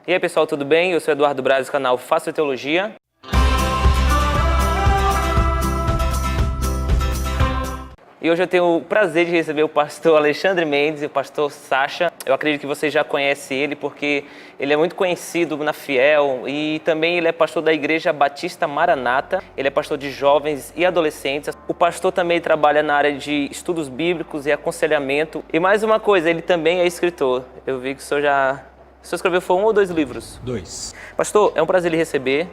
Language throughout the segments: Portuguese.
E aí pessoal, tudo bem? Eu sou Eduardo Braz do canal Fácil Teologia. E hoje eu tenho o prazer de receber o pastor Alexandre Mendes e o pastor Sacha. Eu acredito que vocês já conhecem ele porque ele é muito conhecido na Fiel e também ele é pastor da Igreja Batista Maranata. Ele é pastor de jovens e adolescentes. O pastor também trabalha na área de estudos bíblicos e aconselhamento. E mais uma coisa, ele também é escritor. Eu vi que o senhor escreveu foi 1 ou 2 livros? 2. Pastor, é um prazer lhe receber.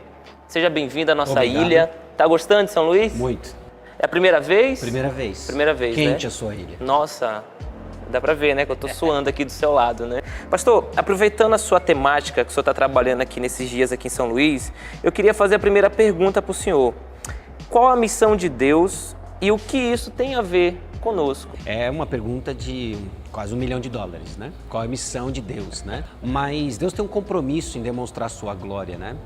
Seja bem-vindo à nossa Obrigado. Ilha. Tá gostando de São Luís? Muito. É a primeira vez? Primeira vez. Primeira vez, Quente né? a sua ilha. Nossa, dá pra ver, né? Que eu tô suando aqui do seu lado, né? Pastor, aproveitando a sua temática que o senhor tá trabalhando aqui nesses dias aqui em São Luís, eu queria fazer a primeira pergunta pro senhor. Qual a missão de Deus e o que isso tem a ver conosco? É uma pergunta de quase $1 milhão, né? Qual é a missão de Deus, né? Mas Deus tem um compromisso em demonstrar a sua glória, né?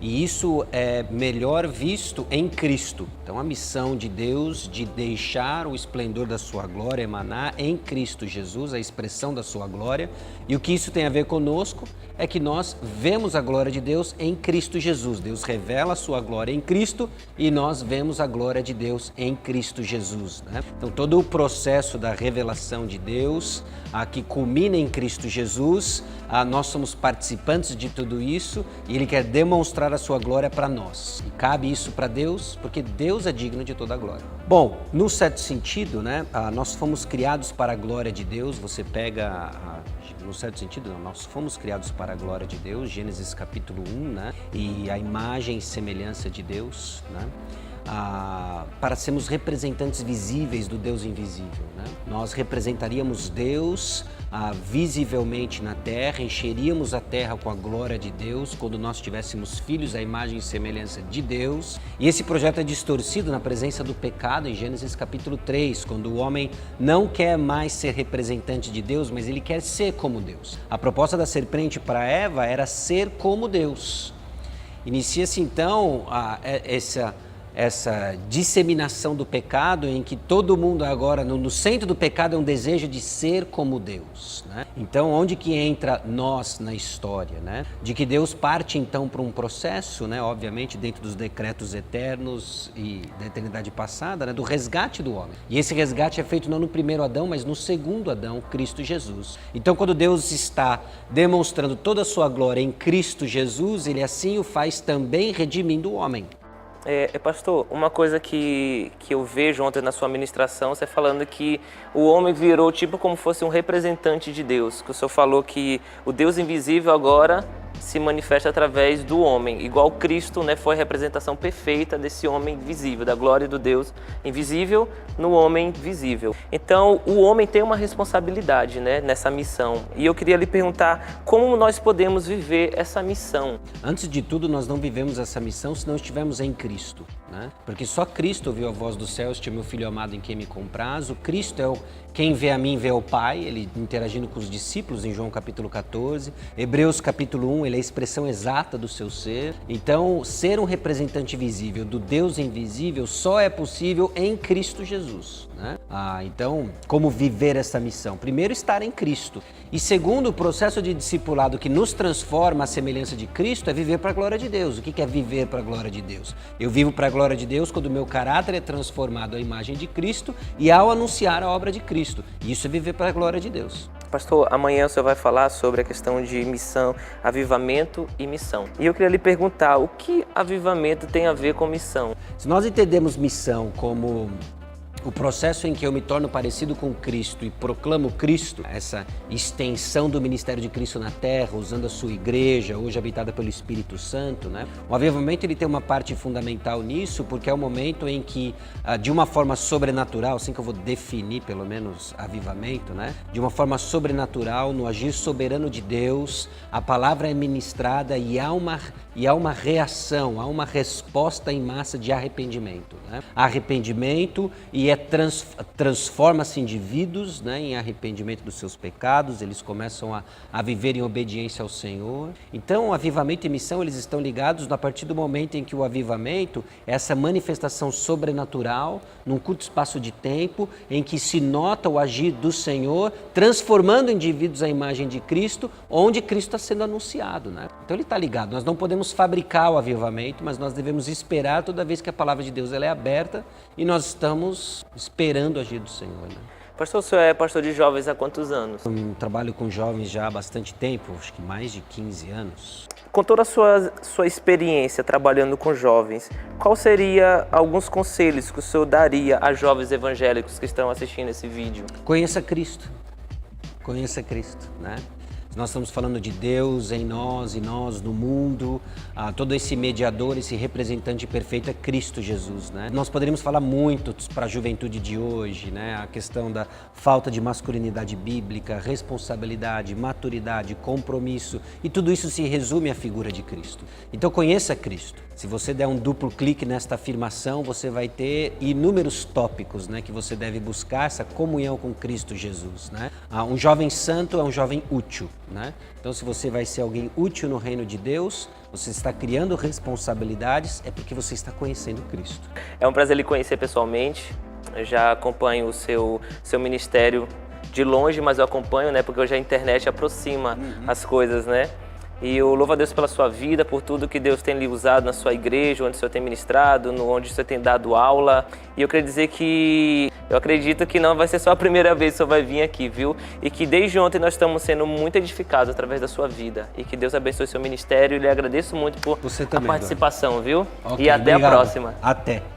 E isso é melhor visto em Cristo. Então a missão de Deus de deixar o esplendor da sua glória emanar em Cristo Jesus, a expressão da sua glória. E o que isso tem a ver conosco é que nós vemos a glória de Deus em Cristo Jesus. Deus revela a sua glória em Cristo e nós vemos a glória de Deus em Cristo Jesus, né? Então todo o processo da revelação de Deus, que culmina em Cristo Jesus, nós somos participantes de tudo isso e Ele quer demonstrar a sua glória para nós. E cabe isso para Deus, porque Deus é digno de toda a glória. Bom, no certo sentido, né, nós fomos criados para a glória de Deus. Você pega, no certo sentido, não, nós fomos criados para a glória de Deus, Gênesis capítulo 1, né, e a imagem e semelhança de Deus, né? Para sermos representantes visíveis do Deus invisível, né? Nós representaríamos Deus visivelmente na terra, encheríamos a terra com a glória de Deus quando nós tivéssemos filhos à imagem e semelhança de Deus. E esse projeto é distorcido na presença do pecado em Gênesis capítulo 3, quando o homem não quer mais ser representante de Deus, mas ele quer ser como Deus. A proposta da serpente para Eva era ser como Deus. Inicia-se então essa disseminação do pecado em que todo mundo agora, no centro do pecado é um desejo de ser como Deus, né? Então, onde que entra nós na história, né? De que Deus parte então para um processo, né? Obviamente dentro dos decretos eternos e da eternidade passada, né? Do resgate do homem. E esse resgate é feito não no primeiro Adão, mas no segundo Adão, Cristo Jesus. Então, quando Deus está demonstrando toda a sua glória em Cristo Jesus, Ele assim o faz também redimindo o homem. Pastor, uma coisa que eu vejo ontem na sua ministração, você falando que o homem virou tipo como fosse um representante de Deus, que o senhor falou que o Deus invisível agora se manifesta através do homem, igual Cristo, né, foi a representação perfeita desse homem visível, da glória do Deus invisível no homem visível. Então, o homem tem uma responsabilidade, né, nessa missão. E eu queria lhe perguntar como nós podemos viver essa missão. Antes de tudo, nós não vivemos essa missão se não estivermos em Cristo, né? Porque só Cristo ouviu a voz do céu: "Este é meu Filho amado em quem me compraz". O Cristo é quem vê a mim vê o Pai, ele interagindo com os discípulos em João capítulo 14. Hebreus capítulo 1, ele é a expressão exata do seu ser. Então, ser um representante visível do Deus invisível só é possível em Cristo Jesus, né? Então, como viver essa missão? Primeiro, estar em Cristo. E segundo, o processo de discipulado que nos transforma à semelhança de Cristo é viver para a glória de Deus. O que é viver para a glória de Deus? Eu vivo para a glória de Deus quando o meu caráter é transformado à imagem de Cristo e ao anunciar a obra de Cristo. Isso é viver para a glória de Deus. Pastor, amanhã o senhor vai falar sobre a questão de missão, avivamento e missão. E eu queria lhe perguntar, o que avivamento tem a ver com missão? Se nós entendemos missão como o processo em que eu me torno parecido com Cristo e proclamo Cristo, essa extensão do ministério de Cristo na terra, usando a sua igreja, hoje habitada pelo Espírito Santo, né? O avivamento ele tem uma parte fundamental nisso, porque é o momento em que, de uma forma sobrenatural, assim que eu vou definir pelo menos avivamento, né? De uma forma sobrenatural, no agir soberano de Deus, a palavra é ministrada e há uma reação, há uma resposta em massa de arrependimento, né? Arrependimento e transforma-se indivíduos, né, em arrependimento dos seus pecados, eles começam a viver em obediência ao Senhor. Então, o avivamento e missão, eles estão ligados a partir do momento em que o avivamento é essa manifestação sobrenatural, num curto espaço de tempo, em que se nota o agir do Senhor, transformando indivíduos à imagem de Cristo, onde Cristo está sendo anunciado, né? Então ele está ligado. Nós não podemos fabricar o avivamento, mas nós devemos esperar toda vez que a palavra de Deus ela é aberta e nós estamos esperando o agir do Senhor, né? Pastor, o senhor é pastor de jovens há quantos anos? Eu trabalho com jovens já há bastante tempo, acho que mais de 15 anos. Com toda a sua experiência trabalhando com jovens, qual seria alguns conselhos que o senhor daria a jovens evangélicos que estão assistindo esse vídeo? Conheça Cristo, né? Nós estamos falando de Deus em nós e nós no mundo, todo esse mediador, esse representante perfeito é Cristo Jesus, né? Nós poderíamos falar muito para a juventude de hoje, né? A questão da falta de masculinidade bíblica, responsabilidade, maturidade, compromisso, e tudo isso se resume à figura de Cristo. Então conheça Cristo. Se você der um duplo clique nesta afirmação, você vai ter inúmeros tópicos, né, que você deve buscar essa comunhão com Cristo Jesus, né? Um jovem santo é um jovem útil, né? Então, se você vai ser alguém útil no reino de Deus, você está criando responsabilidades, é porque você está conhecendo Cristo. É um prazer lhe conhecer pessoalmente. Eu já acompanho o seu ministério de longe, mas eu acompanho, né, porque hoje a internet aproxima as coisas, né? E eu louvo a Deus pela sua vida, por tudo que Deus tem lhe usado na sua igreja, onde o senhor tem ministrado, onde o senhor tem dado aula. E eu queria dizer que eu acredito que não vai ser só a primeira vez que o senhor vai vir aqui, viu? E que desde ontem nós estamos sendo muito edificados através da sua vida. E que Deus abençoe seu ministério e lhe agradeço muito por Você também, a participação, viu? Okay, e até obrigado. a próxima. Até.